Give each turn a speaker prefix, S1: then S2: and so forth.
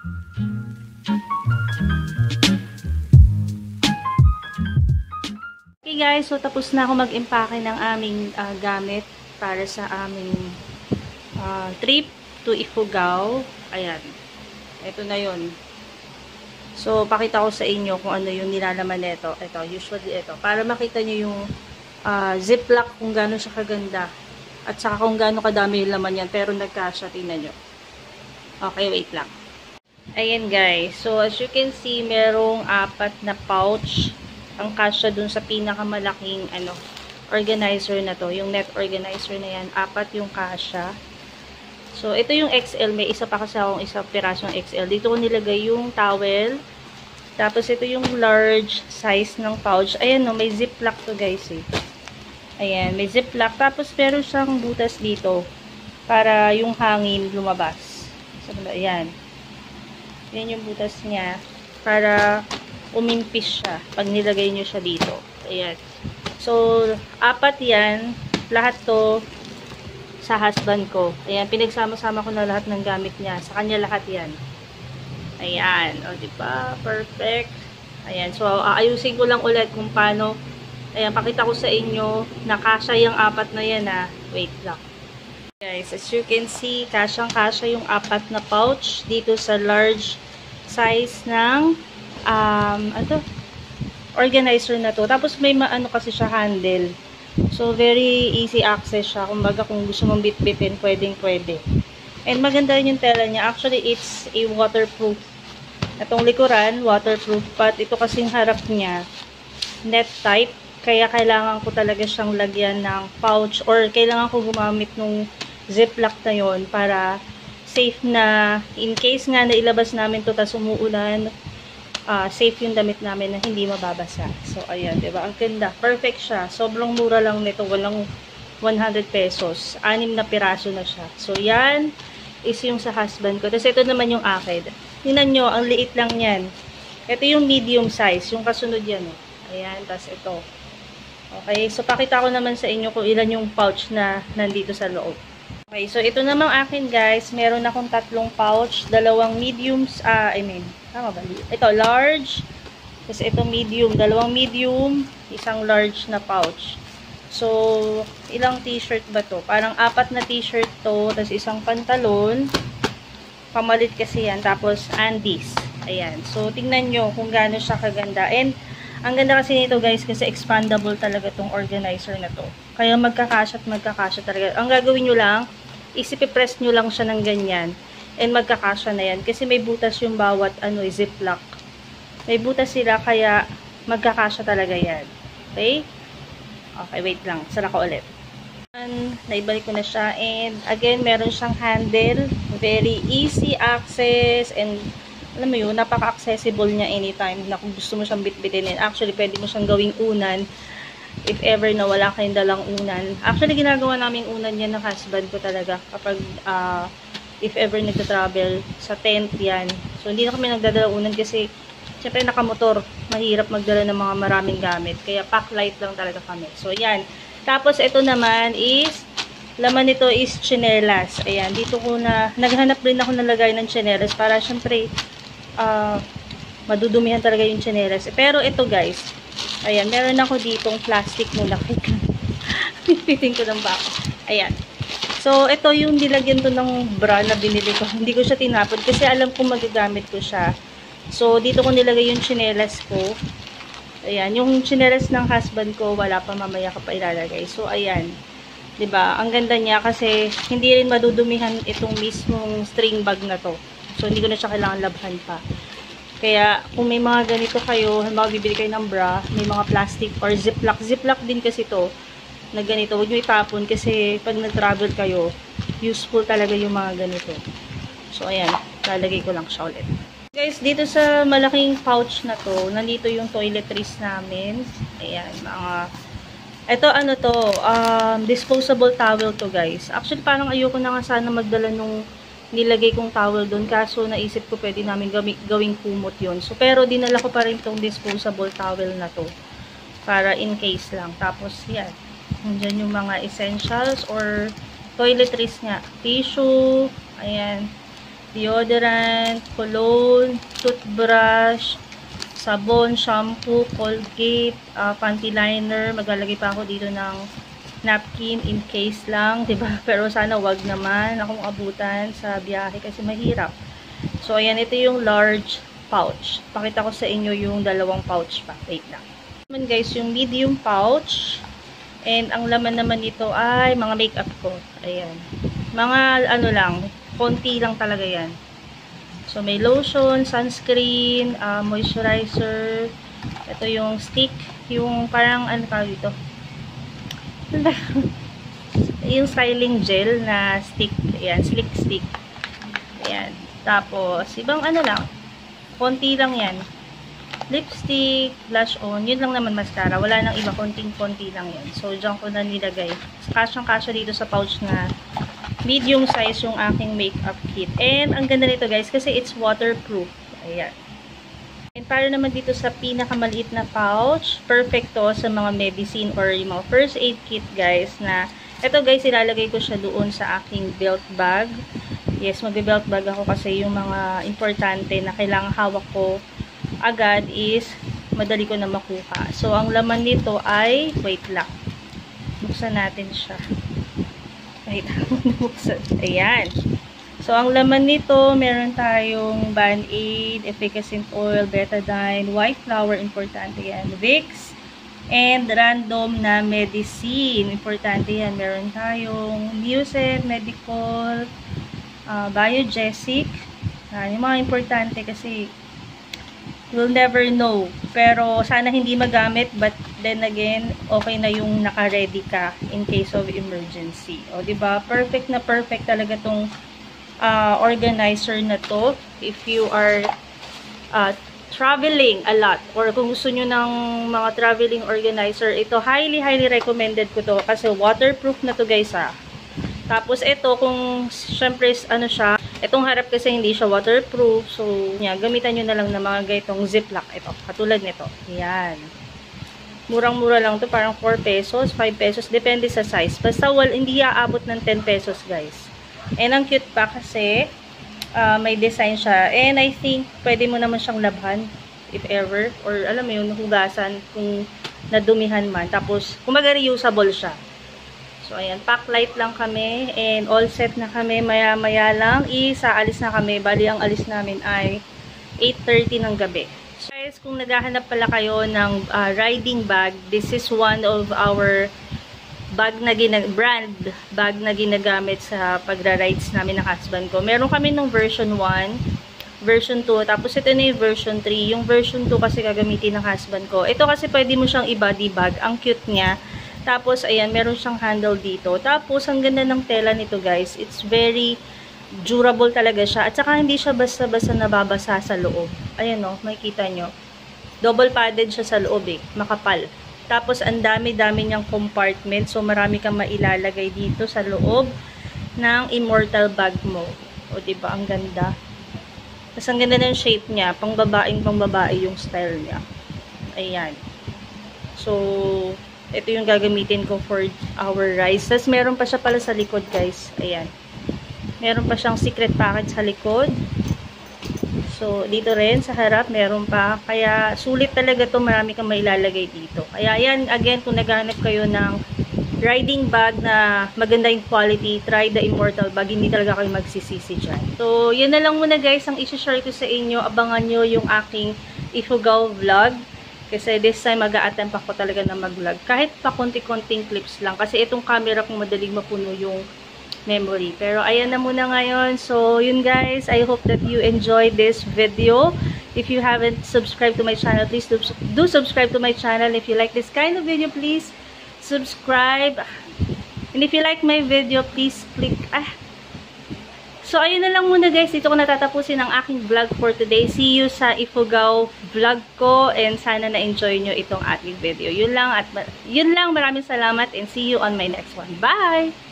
S1: Okay guys, so tapos na ako mag-impake ng aming gamit para sa aming trip to Ifugao. Ayan. Ito na yun. So, pakita ko sa inyo kung ano yung nilalaman nito. Ito, usually ito. Para makita nyo yung ziplock kung gaano siya kaganda. At saka kung gaano kadami yung laman yan. Pero nagkasya, tingnan nyo. Okay, wait lang. Ayan guys. So, as you can see, merong 4 na pouch. Ang kasya dun sa pinakamalaking organizer na to. Yung net organizer na yan. 4 yung kasya. So, ito yung XL. May isa pa kasi akong isang pirasong XL. Dito ko nilagay yung towel. Tapos, ito yung large size ng pouch. Ayan, no, may ziplock to guys eh. Ayan, may ziplock. Tapos, meron siyang butas dito para yung hangin lumabas. So, ayan. Yan yung butas niya para umimpis siya pag nilagay nyo siya dito. Ayan. So, 4 yan. Lahat to sa husband ko. Ayan, pinagsama-sama ko na lahat ng gamit niya. Sa kanya lahat yan. Ayan. O, diba? Perfect. Ayan. So, aayusin ko lang ulit kung paano. Ayan, pakita ko sa inyo na kasya yung 4 na yan ha. Wait lang. Guys, as you can see, kasyang-kasya yung 4 na pouch dito sa large size ng organizer na to. Tapos may kasi siya handle. So, very easy access siya. Kumbaga, kung gusto mong bit-bitin, pwedeng-pwede. And maganda rin yung tela niya. Actually, it's a waterproof. Itong likuran, waterproof. But ito kasing harap niya, net type. Kaya kailangan ko talaga siyang lagyan ng pouch or kailangan ko gumamit nung ziplock na yon para safe na in case nga na ilabas namin to tas umuulan, safe yung damit namin na hindi mababasa. So, ayan, diba? Ang ganda. Perfect siya. Sobrang mura lang nito. Walang 100 pesos. 6 na piraso na siya. So, yan is yung sa husband ko. Tapos, ito naman yung akin. Tingnan nyo, ang liit lang yan. Ito yung medium size. Yung kasunod yan. Oh. Ayan, tapos ito. Okay, so pakita ko naman sa inyo kung ilan yung pouch na nandito sa loob. Okay, so ito namang akin guys. Meron akong 3 pouch. 2 mediums, tama ba? Ito, large. Tapos ito, medium. 2 medium. Isang large na pouch. So, ilang t-shirt ba to? Parang 4 na t-shirt to. Tapos isang pantalon. Pamalit kasi yan. Tapos, undies. Ayan. So, tingnan nyo kung gaano siya kaganda. And, ang ganda kasi nito guys, kasi expandable talaga tong organizer na to. Kaya magkakasya at magkakasya talaga. Ang gagawin nyo lang, isipipress nyo lang siya ng ganyan. And magkakasya na yan. Kasi may butas yung bawat ziplock. May butas sila kaya magkakasya talaga yan. Okay? Okay, wait lang. Sara ko ulit. Naibalik ko na siya. And again, meron siyang handle. Very easy access. And alam mo yun, napaka-accessible niya anytime na kung gusto mo siyang bitbitin. Actually, pwede mo siyang gawing unan. If ever na wala kayong dalang unan. Actually, ginagawa namin unan yan ng husband ko talaga. Kapag if ever nagta-travel sa tent yan. So, hindi na kami nagdadala unan kasi syempre nakamotor. Mahirap magdala ng mga maraming gamit. Kaya pack light lang talaga kami. So, yan. Tapos, ito naman is laman nito is tsinelas. Ayan. Dito ko na naghanap rin ako ng lagay ng tsinelas para syempre madudumihan talaga yung tsinelas. Pero ito guys, ayan, meron ako ditong plastic muna. Pipitin ko ng bako. Ayan. So, ito yung nilagyan to ng bra na binili ko. Hindi ko siya tinapon kasi alam kong magagamit ko siya. So, dito ko nilagay yung tsinelas ko. Ayan. Yung tsinelas ng husband ko, wala pa, mamaya ka pa ilalagay. So, ayan. 'Di ba? Ang ganda niya kasi hindi rin madudumihan itong mismong string bag na to. So, hindi ko na siya kailangan labhan pa. Kaya, kung may mga ganito kayo, halimbawa bibili kayo ng bra, may mga plastic or ziplock. Ziplock din kasi to na ganito. Huwag nyo itapon kasi pag nag-travel kayo, useful talaga yung mga ganito. So, ayan. Lalagay ko lang siya ulit. Guys, dito sa malaking pouch na to, nandito yung toiletries namin. Ayan, ito disposable towel to guys. Actually, parang ayoko na nga sana magdala nung nilagay kong towel doon. Kaso, naisip ko pwede namin gawing kumot yun. So, pero dinala ko pa rin tong disposable towel na to. Para in case lang. Tapos, yan. Nandiyan yung mga essentials or toiletries nga. Tissue. Ayan. deodorant, cologne, toothbrush, sabon, shampoo, Colgate, panty liner. Maglalagay pa ako dito ng napkin in case lang, diba? Pero sana wag naman akong abutan sa biyahe kasi mahirap. So, ayan, ito yung large pouch. Pakita ko sa inyo yung dalawang pouch pa. Wait lang. Naman guys, yung medium pouch. And ang laman naman nito ay mga makeup ko. Ayan. Mga ano lang, konti lang talaga yan. So, may lotion, sunscreen, moisturizer. Ito yung stick. Yung parang, ano tawag dito? Yung styling gel na stick. Ayan, slick stick. Ayan. Tapos, ibang ano lang. Konti lang yan. Lipstick, blush on. Yun lang naman mascara. Wala nang iba. Konting-konti lang yan. So, dyan ko na nilagay. Kasyang-kasya dito sa pouch na medium size yung aking makeup kit. And, ang ganda nito guys kasi it's waterproof. Ayan. And para naman dito sa pinakamaliit na pouch, perfect to sa mga medicine or yung mga first aid kit guys na ito guys, ilalagay ko siya doon sa aking belt bag. Yes, magbe-belt bag ako kasi yung mga importante na kailangang hawak ko agad is madali ko na makuha. So, ang laman nito ay, wait lang. Buksan natin siya. Wait, buksan. Ayan. So, ang laman nito, meron tayong Band-Aid, Efficacent Oil, Betadine, White Flour, importante yan, Vicks, and random na medicine, importante yan. Meron tayong Mucin, Medicol, Biogesic, yung mga importante kasi we'll never know. Pero, sana hindi magamit, but then again, okay na yung naka-ready ka in case of emergency. O, diba? Perfect na perfect talaga tong organizer na to if you are traveling a lot or kung gusto nyo ng mga traveling organizer, ito highly recommended ko to kasi waterproof na to guys tapos ito kung syempre ano siya, itong harap kasi hindi siya waterproof, so gamitan nyo na lang ng mga gaitong ziplock ito, katulad nito, yan murang-mura lang to, parang 4 pesos 5 pesos, depende sa size, basta hindi aabot ng 10 pesos guys. And ang cute pa kasi may design siya. And I think pwede mo naman siyang labhan if ever. Or alam mo yun, hugasan kung nadumihan man. Tapos, kumaga reusable siya. So, ayan. Pack light lang kami. And all set na kami. Maya-maya lang. Alis na kami. Bali, ang alis namin ay 8:30 ng gabi. So, guys, kung naghahanap pala kayo ng riding bag, this is one of our brand bag na ginagamit sa pagra-rides namin ng husband ko. Meron kami nung version 1, version 2, tapos ito na yung version 3. Yung version 2 kasi gagamitin ng husband ko. Ito kasi pwede mo siyang i-body bag. Ang cute niya. Tapos, ayan, meron siyang handle dito. Tapos, ang ganda ng tela nito, guys. It's very durable talaga siya. At saka, hindi siya basta-basta nababasa sa loob. Ayan, no, makikita nyo. Double padded siya sa loob, makapal. Tapos, ang dami-dami niyang compartment. So, marami kang mailalagay dito sa loob ng immortal bag mo. O, diba? Ang ganda. Tapos, ang ganda ng shape niya. Pang-babae yung style niya. Ayan. So, ito yung gagamitin ko for our rice. Tapos, meron pa siya pala sa likod, guys. Ayan. Meron pa siyang secret packet sa likod. So, dito rin sa harap, meron pa. Kaya, sulit talaga to, marami kang mailalagay dito. Kaya, yan, again, kung naghahanap kayo ng riding bag na maganda yung quality, try the immortal bag. Hindi talaga kayo magsisisi dyan. So, yun na lang muna guys, ang isi-share ko sa inyo. Abangan nyo yung aking Ifugao vlog. Kasi this time, mag-a-attempt ako talaga na mag-vlog. Kahit pa konti-konting clips lang. Kasi itong camera kong madaling mapuno yung memory. Pero ayan na muna ngayon. So, yun guys. I hope that you enjoyed this video. If you haven't subscribed to my channel, please do subscribe to my channel. If you like this kind of video, please subscribe. And if you like my video, please click. So, ayun na lang muna guys. Dito ko natatapusin ang aking vlog for today. See you sa Ifugao vlog ko. And sana na-enjoy nyo itong ating video. Yun lang. Maraming salamat. And see you on my next one. Bye!